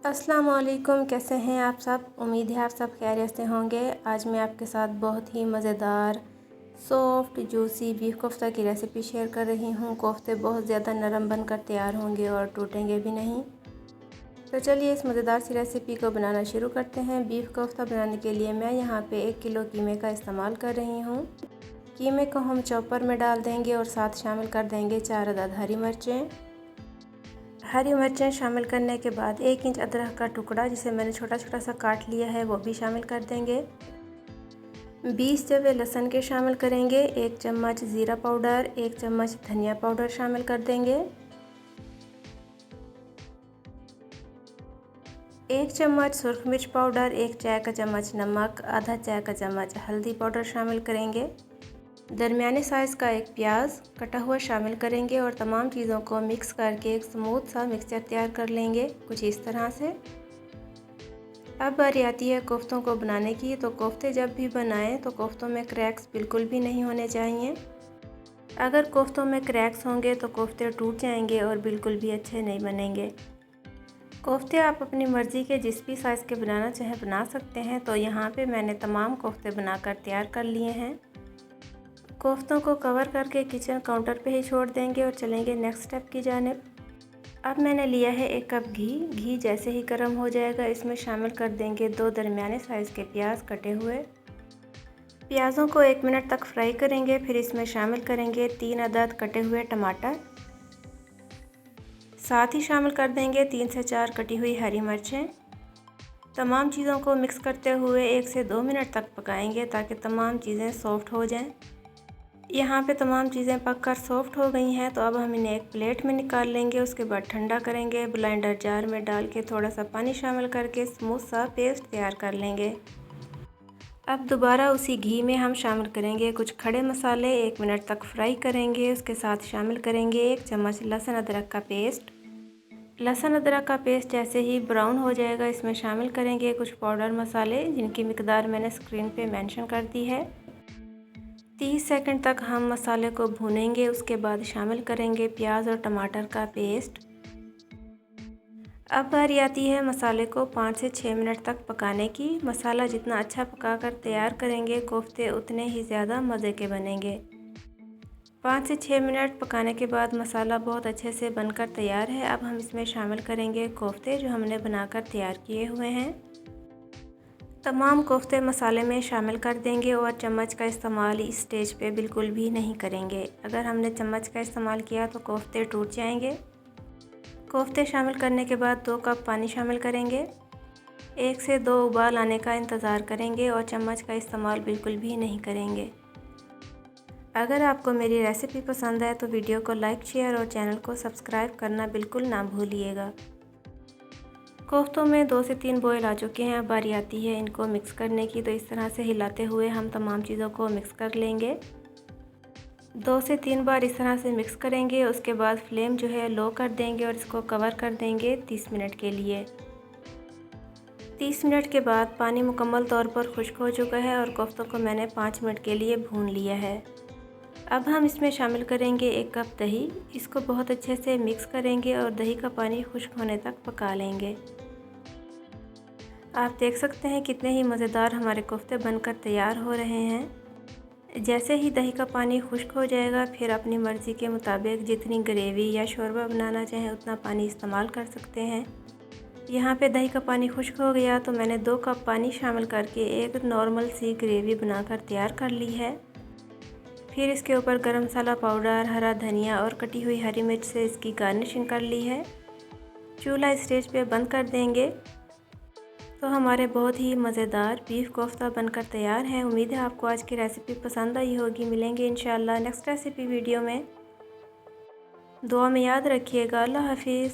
अस्सलाम वालेकुम, कैसे हैं आप सब। उम्मीद है आप सब खैरियत से होंगे। आज मैं आपके साथ बहुत ही मज़ेदार सॉफ्ट जूसी बीफ कोफ्ता की रेसिपी शेयर कर रही हूँ। कोफ्ते बहुत ज़्यादा नरम बनकर तैयार होंगे और टूटेंगे भी नहीं। तो चलिए इस मज़ेदार सी रेसिपी को बनाना शुरू करते हैं। बीफ कोफ्ता बनाने के लिए मैं यहाँ पे 1 किलो कीमे का इस्तेमाल कर रही हूँ। कीमे को हम चॉपर में डाल देंगे और साथ शामिल कर देंगे 4 अदद हरी मिर्चें। हरी मिर्चें शामिल करने के बाद 1 इंच अदरक का टुकड़ा जिसे मैंने छोटा छोटा सा काट लिया है वो भी शामिल कर देंगे। 20 जवे लहसुन के शामिल करेंगे। 1 चम्मच ज़ीरा पाउडर, 1 चम्मच धनिया पाउडर शामिल कर देंगे। 1 चम्मच सुरख मिर्च पाउडर, 1 चाय का चम्मच नमक, आधा चाय का चम्मच हल्दी पाउडर शामिल करेंगे। दरमियाने साइज़ का 1 प्याज कटा हुआ शामिल करेंगे और तमाम चीज़ों को मिक्स करके एक स्मूथ सा मिक्सचर तैयार कर लेंगे, कुछ इस तरह से। अब बारी आती है कोफ्तों को बनाने की। तो कोफ्ते जब भी बनाएं तो कोफ्तों में क्रैक्स बिल्कुल भी नहीं होने चाहिए। अगर कोफ्तों में क्रैक्स होंगे तो कोफ्ते टूट जाएंगे और बिल्कुल भी अच्छे नहीं बनेंगे। कोफ्ते आप अपनी मर्ज़ी के जिस भी साइज़ के बनाना चाहें बना सकते हैं। तो यहाँ पे मैंने तमाम कोफ्ते बनाकर तैयार कर लिए हैं। कोफ्तों को कवर करके किचन काउंटर पे ही छोड़ देंगे और चलेंगे नेक्स्ट स्टेप की जानिब। अब मैंने लिया है 1 कप घी। घी जैसे ही गर्म हो जाएगा इसमें शामिल कर देंगे 2 दरमियाने साइज़ के प्याज कटे हुए। प्याज़ों को 1 मिनट तक फ्राई करेंगे। फिर इसमें शामिल करेंगे 3 अदद कटे हुए टमाटर। साथ ही शामिल कर देंगे 3 से 4 कटी हुई हरी मिर्चें। तमाम चीज़ों को मिक्स करते हुए 1 से 2 मिनट तक पकाएंगे ताकि तमाम चीज़ें सॉफ्ट हो जाएं। यहाँ पे तमाम चीज़ें पककर सॉफ्ट हो गई हैं। तो अब हम इन्हें एक प्लेट में निकाल लेंगे। उसके बाद ठंडा करेंगे। ब्लेंडर जार में डाल के थोड़ा सा पानी शामिल करके स्मूथ सा पेस्ट तैयार कर लेंगे। अब दोबारा उसी घी में हम शामिल करेंगे कुछ खड़े मसाले। 1 मिनट तक फ्राई करेंगे। उसके साथ शामिल करेंगे 1 चम्मच लहसुन अदरक का पेस्ट। लहसुन अदरक का पेस्ट जैसे ही ब्राउन हो जाएगा इसमें शामिल करेंगे कुछ पाउडर मसाले जिनकी मिकदार मैंने स्क्रीन पे मेंशन कर दी है। 30 सेकंड तक हम मसाले को भूनेंगे। उसके बाद शामिल करेंगे प्याज और टमाटर का पेस्ट। अब बारी आती है मसाले को 5 से 6 मिनट तक पकाने की। मसाला जितना अच्छा पकाकर तैयार करेंगे कोफ्ते उतने ही ज़्यादा मज़े के बनेंगे। 5 से 6 मिनट पकाने के बाद मसाला बहुत अच्छे से बनकर तैयार है। अब हम इसमें शामिल करेंगे कोफ्ते जो हमने बनाकर तैयार किए हुए हैं। तमाम कोफ्ते मसाले में शामिल कर देंगे और चम्मच का इस्तेमाल इस स्टेज पे बिल्कुल भी नहीं करेंगे। अगर हमने चम्मच का इस्तेमाल किया तो कोफ्ते टूट जाएंगे। कोफ्ते शामिल करने के बाद 2 कप पानी शामिल करेंगे। 1 से 2 उबाल आने का इंतज़ार करेंगे और चम्मच का इस्तेमाल बिल्कुल भी नहीं करेंगे। अगर आपको मेरी रेसिपी पसंद है तो वीडियो को लाइक, शेयर और चैनल को सब्सक्राइब करना बिल्कुल ना भूलिएगा। कोफ्तों में 2 से 3 बॉयल आ चुके हैं। अब बारी आती है इनको मिक्स करने की। तो इस तरह से हिलाते हुए हम तमाम चीज़ों को मिक्स कर लेंगे। 2 से 3 बार इस तरह से मिक्स करेंगे। उसके बाद फ्लेम जो है लो कर देंगे और इसको कवर कर देंगे 30 मिनट के लिए। 30 मिनट के बाद पानी मुकम्मल तौर पर खुश्क हो चुका है और कोफ्तों को मैंने 5 मिनट के लिए भून लिया है। अब हम इसमें शामिल करेंगे 1 कप दही। इसको बहुत अच्छे से मिक्स करेंगे और दही का पानी खुश्क होने तक पका लेंगे। आप देख सकते हैं कितने ही मज़ेदार हमारे कोफ्ते बनकर तैयार हो रहे हैं। जैसे ही दही का पानी खुश्क हो जाएगा फिर अपनी मर्ज़ी के मुताबिक जितनी ग्रेवी या शोरबा बनाना चाहें उतना पानी इस्तेमाल कर सकते हैं। यहाँ पे दही का पानी खुश्क हो गया तो मैंने 2 कप पानी शामिल करके एक नॉर्मल सी ग्रेवी बनाकर तैयार कर ली है। फिर इसके ऊपर गरम मसाला पाउडर, हरा धनिया और कटी हुई हरी मिर्च से इसकी गार्निशिंग कर ली है। चूल्हा स्टेज पे बंद कर देंगे। तो हमारे बहुत ही मज़ेदार बीफ कोफ्ता बनकर तैयार है। उम्मीद है आपको आज की रेसिपी पसंद आई होगी। मिलेंगे इंशाल्लाह नेक्स्ट रेसिपी वीडियो में। दुआ में याद रखिएगा। अल्लाह हाफिज़।